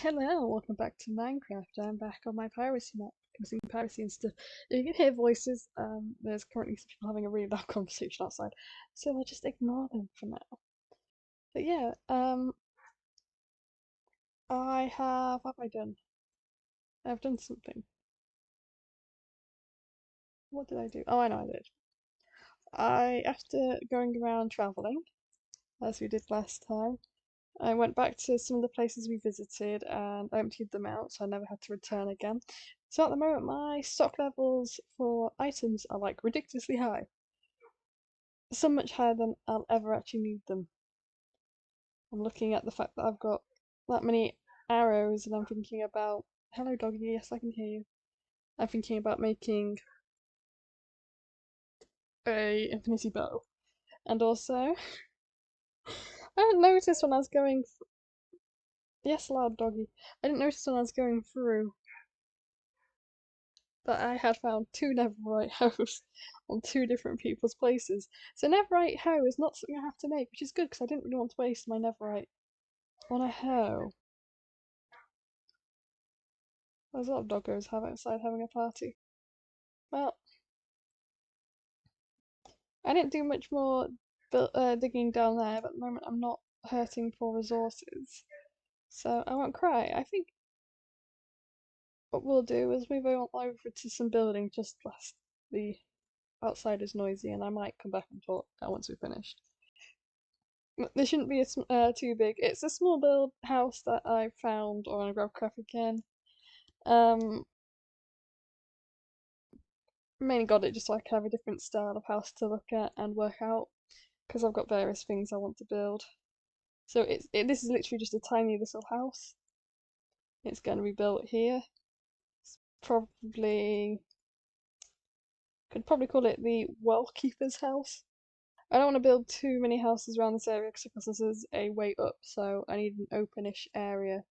Hello, welcome back to Minecraft. I'm back on my piracy map, using piracy and stuff. You can hear voices. There's currently some people having a really loud conversation outside, so I'll just ignore them for now. But yeah, what have I done? I've done something. What did I do? Oh, I know I did. After going around traveling, as we did last time, I went back to some of the places we visited and emptied them out, so I never had to return again. So at the moment, my stock levels for items are like ridiculously high. So much higher than I'll ever actually need them. I'm looking at the fact that I've got that many arrows and I'm thinking about, hello doggy, yes I can hear you. I'm thinking about making a infinity bow. And also, I didn't notice when I was going, yes loud doggy, I didn't notice when I was going through that I had found two netherite hoes on two different people's places. So netherite hoe is not something I have to make, which is good because I didn't really want to waste my netherite on a hoe. There's a lot of doggos outside having a party. Well, I didn't do much more digging down there, but at the moment I'm not hurting for resources. So I won't cry. I think what we'll do is move on over to some building just whilst the outside is noisy, and I might come back and talk once we've finished. This shouldn't be too big. It's a small build house that I found on a Grabcraft again. Mainly got it just so I can have a different style of house to look at and work out, because I've got various things I want to build. So this is literally just a tiny little house. It's going to be built here. It's could probably call it the well keeper's house. I don't want to build too many houses around this area because this is a way up, so I need an openish area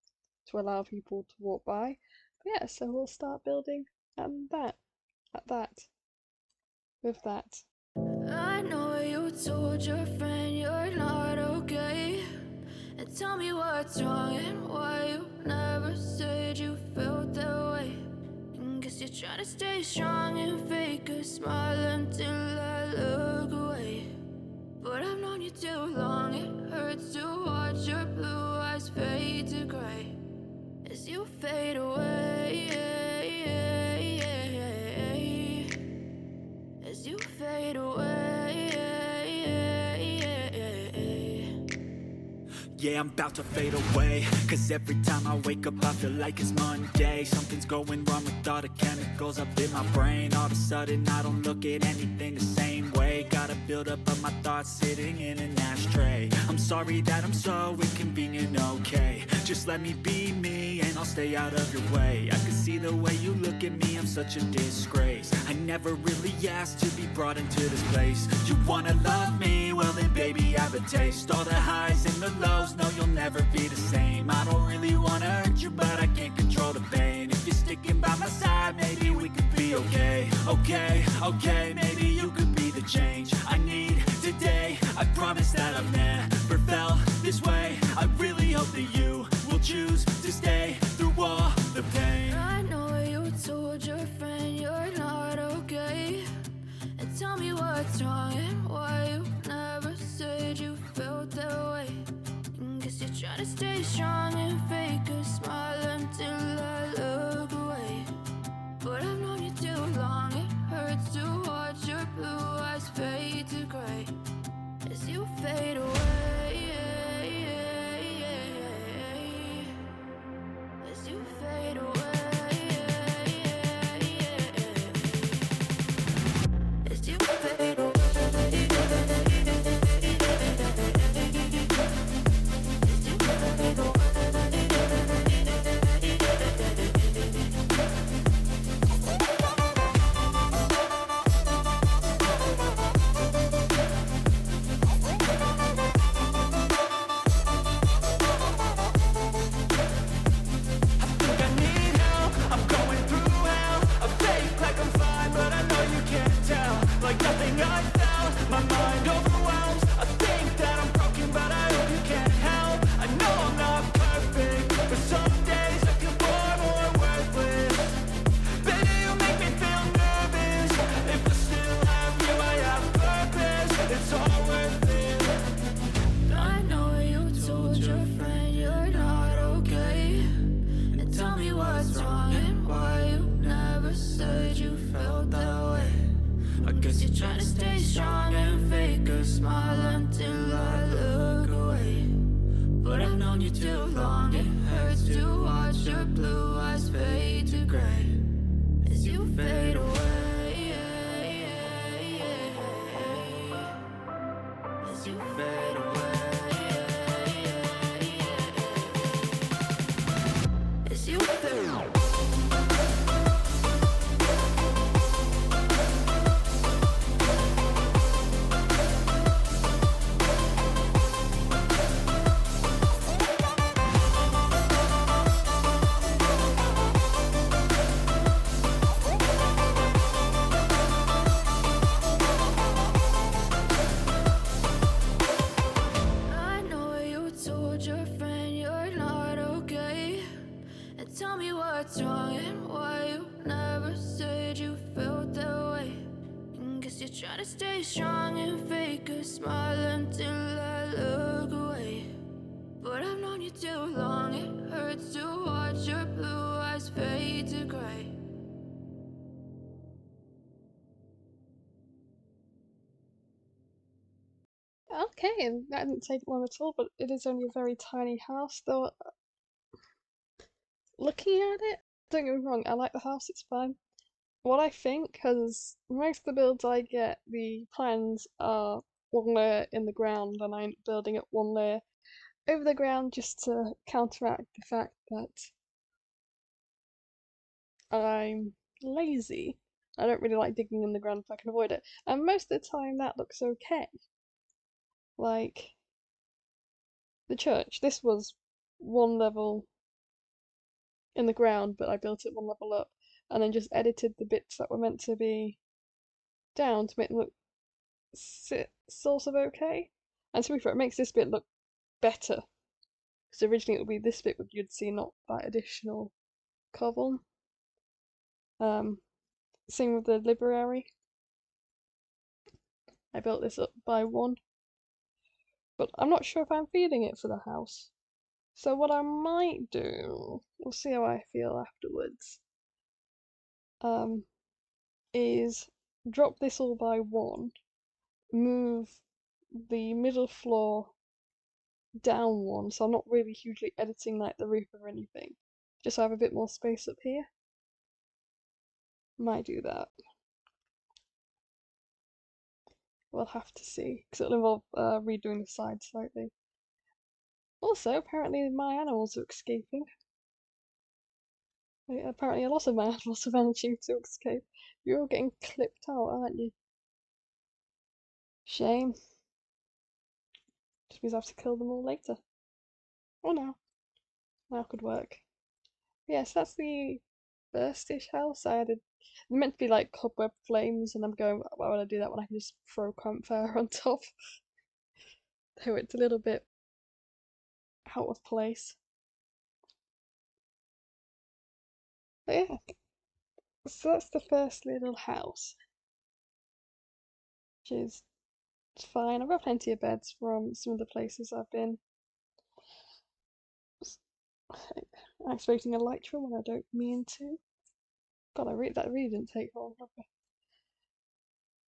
to allow people to walk by. But yeah, so we'll start building at with that. I know you told your friend you're not okay. And tell me what's wrong and why you never said you felt that way. And guess you're trying to stay strong and fake a smile until I look away. But I've known you too long, it hurts to watch your blue eyes fade to gray as you fade away. As you fade away. Yeah, I'm about to fade away, cause every time I wake up I feel like it's Monday. Something's going wrong with all the chemicals up in my brain. All of a sudden I don't look at anything the same way. Got a build up of my thoughts sitting in an ashtray. I'm sorry that I'm so inconvenient, okay. Just let me be me and I'll stay out of your way. I can see the way you look at me, I'm such a disgrace. I never really asked to be brought into this place. You wanna love me? Well then baby have a taste. All the highs and the lows, no you'll never be the same. I don't really wanna hurt you but I can't control the pain. If you're sticking by my side, maybe we could be okay. Okay, maybe you could be the change I need today. I promise that I've never felt this way. I really hope that you will choose to stay through all the pain. I know you told your friend you're not okay. And tell me what's wrong and why you never said you felt that way. And guess you're trying to stay strong and fake a smile until I look away. But I've known you too long, it hurts to watch your blue eyes fade to gray as you fade away. As you fade away. As you fade away. what's wrong and why you never said you felt that way. I guess you're trying to stay strong and fake a smile until I look away. But I've known you too long, it hurts to watch your blue eyes fade to gray as you fade away. As you fade away. As you fade away. I know you told your friend you're not okay. And tell me what's wrong and why you never said you felt that way. And guess you're trying to stay strong and fake a smile until I look away. But I've known you too long, it hurts to watch your blue eyes fade to gray. Okay, and that didn't take long at all, but it is only a very tiny house, though looking at it, don't get me wrong, I like the house, it's fine. What I think, because most of the builds I get, the plans are one layer in the ground, and I'm building it one layer over the ground just to counteract the fact that I'm lazy. I don't really like digging in the ground if I can avoid it. And most of the time that looks okay. Like the church, this was one level in the ground, but I built it one level up and then just edited the bits that were meant to be down to make them look sort of okay. And to be fair, it makes this bit look better. Because originally it would be this bit you'd see, not that additional cobble. Same with the library. I built this up by one, but I'm not sure if I'm feeling it for the house. So what I might do, we'll see how I feel afterwards, is drop this all by one, move the middle floor down one, so I'm not really hugely editing like the roof or anything. Just so I have a bit more space up here. Might do that. We'll have to see, because it'll involve redoing the side slightly. Also, apparently my animals are escaping. Apparently a lot of my animals are managing to escape. You're all getting clipped out, aren't you? Shame. Just means I have to kill them all later. Oh no. Now could work. Yes, that's the first-ish house. I added. They're meant to be like cobweb flames, and I'm going, why would I do that when I can just throw campfire on top? So it's a little bit out of place. But yeah, so that's the first little house, which is fine. I've got plenty of beds from some of the places I've been. Activating a light room when I don't mean to. God, that really didn't take long.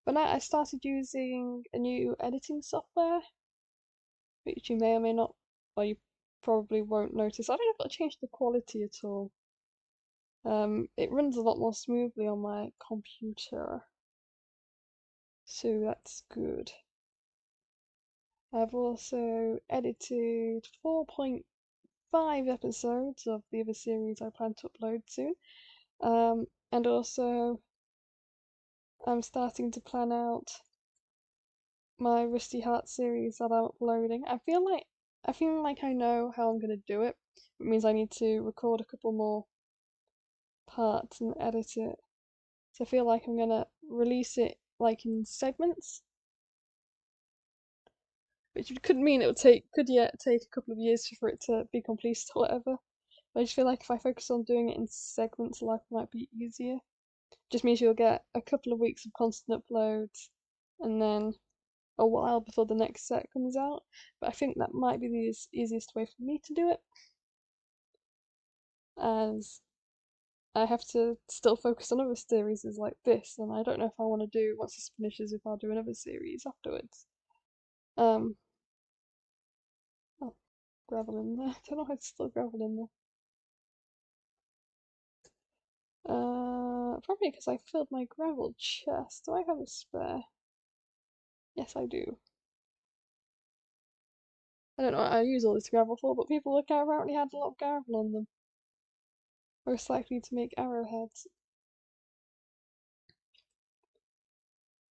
But now I started using a new editing software, which you may or may not, or you probably won't notice. I don't know if it'll change the quality at all. It runs a lot more smoothly on my computer, so that's good. I've also edited 4.5 episodes of the other series I plan to upload soon. And also I'm starting to plan out my Rusty Heart series that I'm uploading. I feel like I know how I'm gonna do it. It means I need to record a couple more parts and edit it. So I feel like I'm gonna release it like in segments, which could mean could take a couple of years for it to be completed or whatever. But I just feel like if I focus on doing it in segments, life might be easier. Just means you'll get a couple of weeks of constant uploads, and then a while before the next set comes out. But I think that might be the easiest way for me to do it, as I have to still focus on other series like this, and I don't know if I want to do once this finishes if I'll do another series afterwards. Um, oh, gravel in there. I don't know how to still gravel in there. Probably because I filled my gravel chest. Do I have a spare? Yes, I do. I don't know what I use all this gravel for, but people apparently had a lot of gravel on them. Most likely to make arrowheads.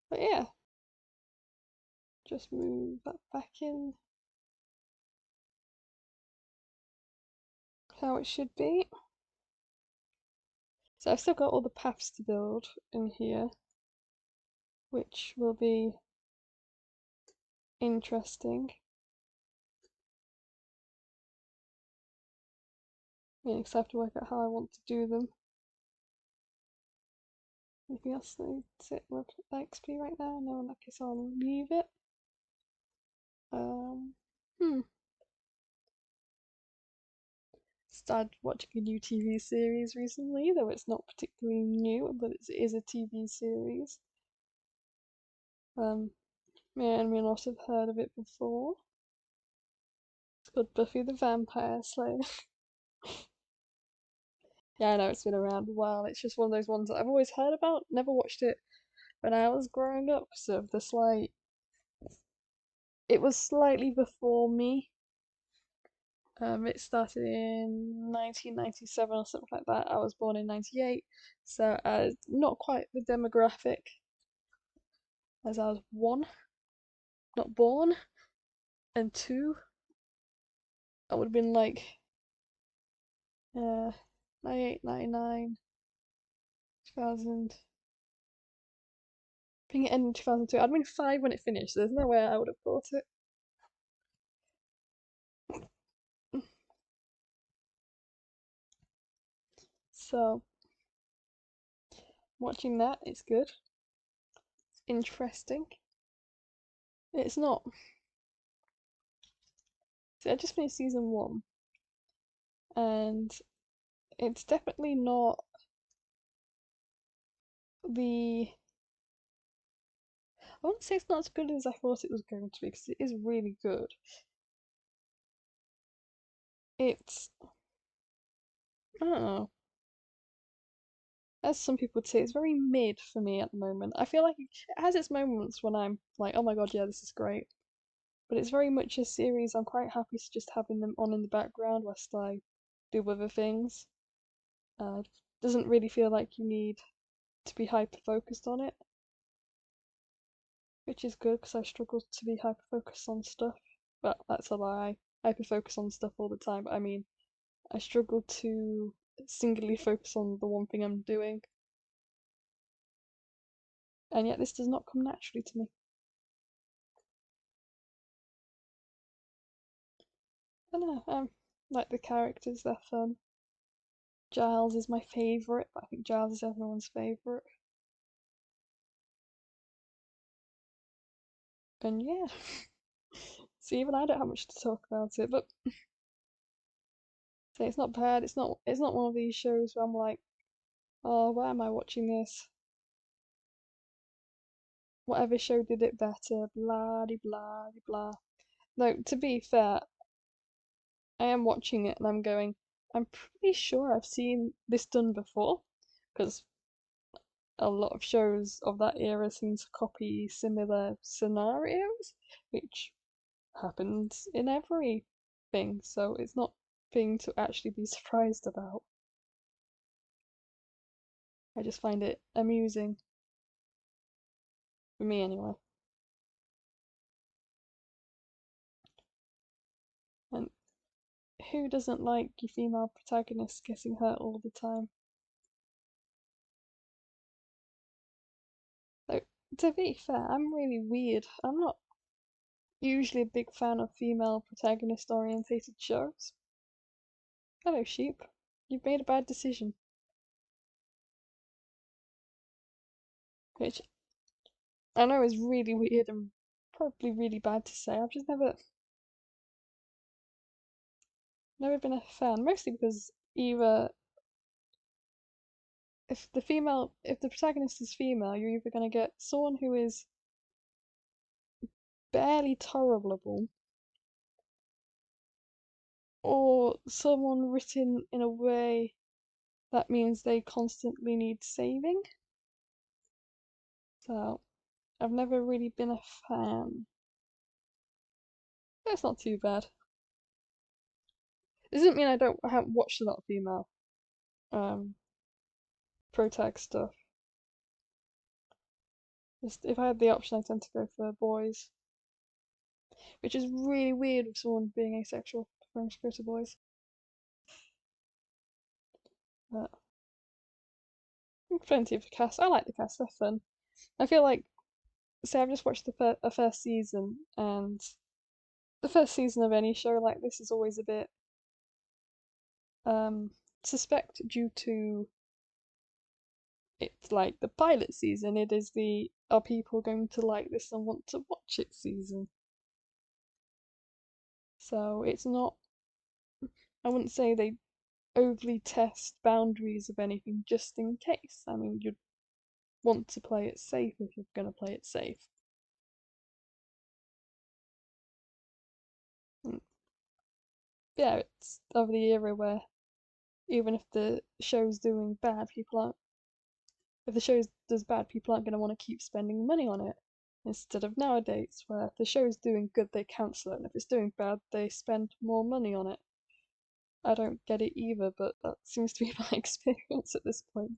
But yeah, just move that back in how it should be. So I've still got all the paths to build in here, which will be interesting. Yeah, because I have to work out how I want to do them. Anything else that needs to sit with XP right now? No, in that case I'll leave it. Um, hmm. Started watching a new TV series recently, though it's not particularly new, but it is a TV series. May or may not have heard of it before. It's called Buffy the Vampire Slayer. Yeah, I know it's been around a while. It's just one of those ones that I've always heard about, never watched it when I was growing up, so the slight it was slightly before me. It started in 1997 or something like that. I was born in 98, so not quite the demographic as I was one, not born, and two, I would have been like 98, 99, 2000. I think it ended in 2002. I'd been 5 when it finished, so there's no way I would have bought it. So, watching that, it's good. It's interesting. It's not. See, I just finished season 1, and it's definitely not the. I wouldn't say it's not as good as I thought it was going to be, because it is really good. It's. I don't know. As some people would say, it's very mid for me at the moment. I feel like it has its moments when I'm like, oh my god, yeah, this is great. But it's very much a series I'm quite happy to just having them on in the background whilst I do other things. Doesn't really feel like you need to be hyper focused on it, which is good because I struggle to be hyper focused on stuff. But that's a lie. I hyper focus on stuff all the time. But I mean, I struggle to singularly focus on the one thing I'm doing, and yet this does not come naturally to me. I don't know. Like the characters, they're fun. Giles is my favourite, but I think Giles is everyone's favourite. And yeah, so even I don't have much to talk about it, but say it's not bad. It's not one of these shows where I'm like, oh, why am I watching this? Whatever show did it better, blah de blah de blah. No, to be fair, I am watching it and I'm going, I'm pretty sure I've seen this done before, because a lot of shows of that era seem to copy similar scenarios, which happens in everything, so it's not thing to actually be surprised about. I just find it amusing, for me anyway. And who doesn't like your female protagonist getting hurt all the time? Though, to be fair, I'm really weird. I'm not usually a big fan of female protagonist orientated shows. Hello, sheep. You've made a bad decision. Which I know is really weird and probably really bad to say. I've just never been a fan, mostly because either if the protagonist is female, you're either gonna get someone who is barely tolerable, or someone written in a way that means they constantly need saving. So I've never really been a fan. It's not too bad. It doesn't mean I haven't watched a lot of female um protag stuff. Just if I had the option, I tend to go for boys, which is really weird with someone being asexual, preferring to go to boys. But plenty of the cast. I like the cast. They're fun. I feel like, say, I've just watched the first season, and the first season of any show like this is always a bit um suspect due to it's like the pilot season. It is the are people going to like this and want to watch it season. So it's not. I wouldn't say they overly test boundaries of anything just in case. I mean, you'd want to play it safe if you're going to play it safe. And yeah, it's of the era where even if the show's doing bad, people aren't. If the show does bad, people aren't going to want to keep spending money on it. Instead of nowadays, where if the show's doing good, they cancel it, and if it's doing bad, they spend more money on it. I don't get it either, but that seems to be my experience at this point.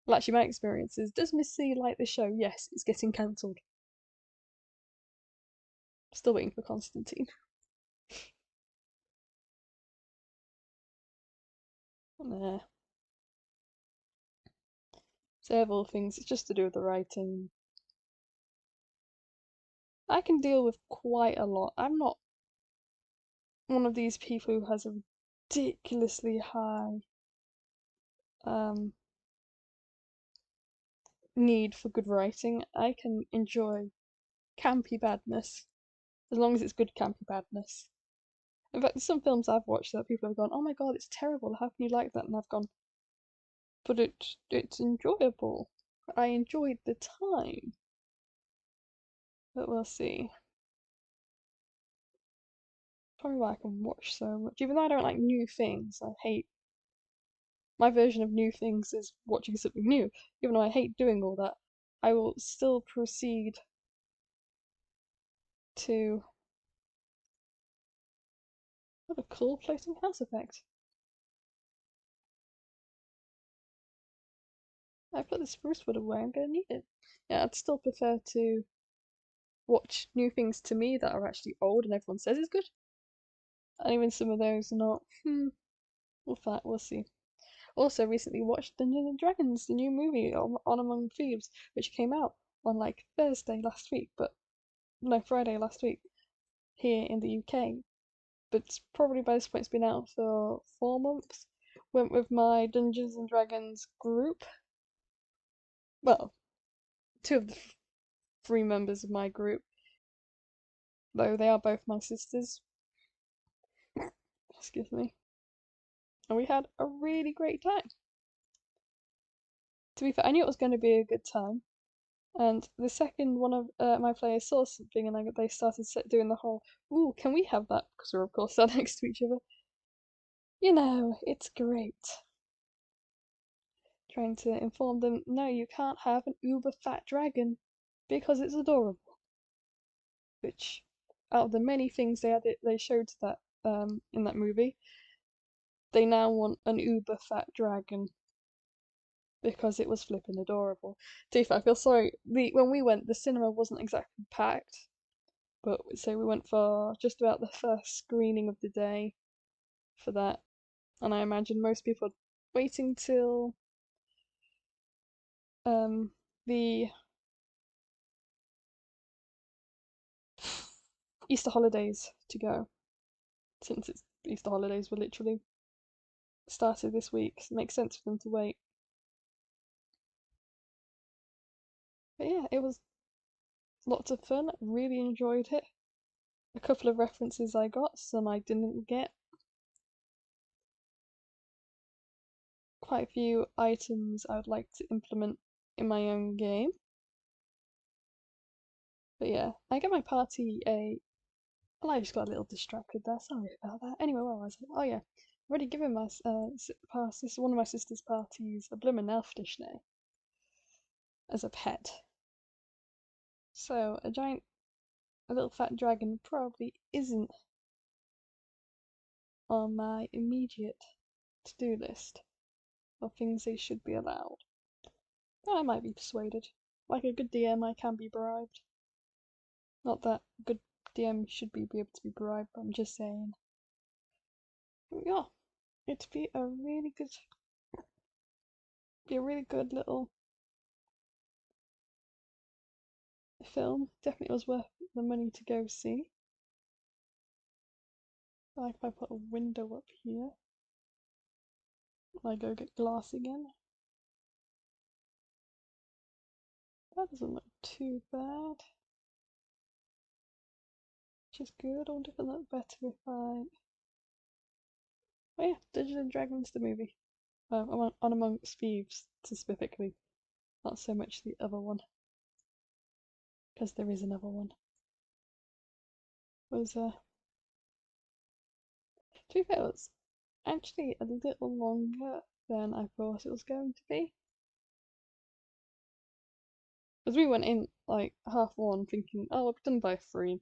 Well, actually, my experience is, does Miss C like the show? Yes, it's getting cancelled. Still waiting for Constantine. Nah. So of all things, it's just to do with the writing. I can deal with quite a lot. I'm not one of these people who has a ridiculously high um, need for good writing. I can enjoy campy badness as long as it's good campy badness. In fact, there's some films I've watched that people have gone, "Oh my god, it's terrible! How can you like that?" And I've gone, "But it's enjoyable. I enjoyed the time." But we'll see. Probably why I can watch so much. Even though I don't like new things, I hate my version of new things is watching something new. Even though I hate doing all that, I will still proceed to. What a cool floating house effect. I put the spruce wood away, I'm gonna need it. Yeah, I'd still prefer to watch new things to me that are actually old and everyone says is good. And even some of those are not. We'll see. Also, recently watched Dungeons and Dragons, the new movie on Among Thieves, which came out on like Thursday last week, but no, Friday last week here in the UK. But probably by this point it's been out for 4 months. Went with my Dungeons and Dragons group. Well, two of the three members of my group, though they are both my sisters. Excuse me. And we had a really great time. To be fair, I knew it was going to be a good time. And the second one of my players saw something and they started doing the whole, "Ooh, can we have that?" Because we're of course sat next to each other. You know, it's great. Trying to inform them, no, you can't have an uber fat dragon because it's adorable. Which, out of the many things they showed that in that movie, they now want an uber fat dragon because it was flipping adorable. Tifa, I feel sorry. When we went, the cinema wasn't exactly packed, but so we went for just about the first screening of the day for that, and I imagine most people are waiting till the Easter holidays to go, since it's Easter holidays were literally started this week, so it makes sense for them to wait. But yeah, it was lots of fun. Really enjoyed it. A couple of references I got, some I didn't get. quite a few items I would like to implement in my own game. But yeah, I get my party a. Well, I just got a little distracted there. Sorry about that. Anyway, what was it? Oh yeah, I've already given my one of my sister's parties a bloomin' elf dictionary as a pet. So a little fat dragon probably isn't on my immediate to-do list of things they should be allowed. But I might be persuaded. Like a good DM, I can be bribed. Not that good DM should be able to be bribed, but I'm just saying. Yeah, it'd be a really good little film. Definitely was worth the money to go see. Like if I put a window up here, I go get glass again. That doesn't look too bad. Which is good. I wonder if it'll look better if I. Oh yeah, Dungeons and Dragons the movie. I'm on Amongst Thieves specifically, not so much the other one, because there is another one. Was to be fair, it was actually a little longer than I thought it was going to be. Because we went in like half one thinking, oh, we're done by 3.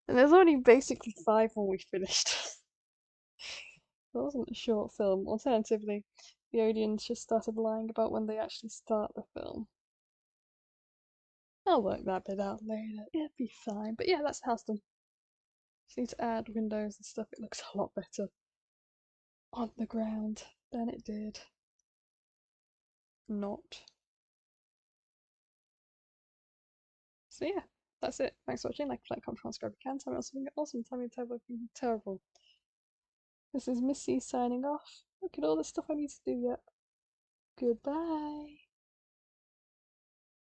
And there's only basically 5 when we finished. It wasn't a short film. Alternatively, the audience just started lying about when they actually start the film. I'll work that bit out later. It'll be fine. But yeah, that's the house done. Just need to add windows and stuff. It looks a lot better on the ground than it did not. So yeah, that's it. Thanks for watching. Like, comment, subscribe if you can. Tell me else something awesome. Tell me terrible if you're terrible. This is Missy signing off. Look at all the stuff I need to do yet. Goodbye.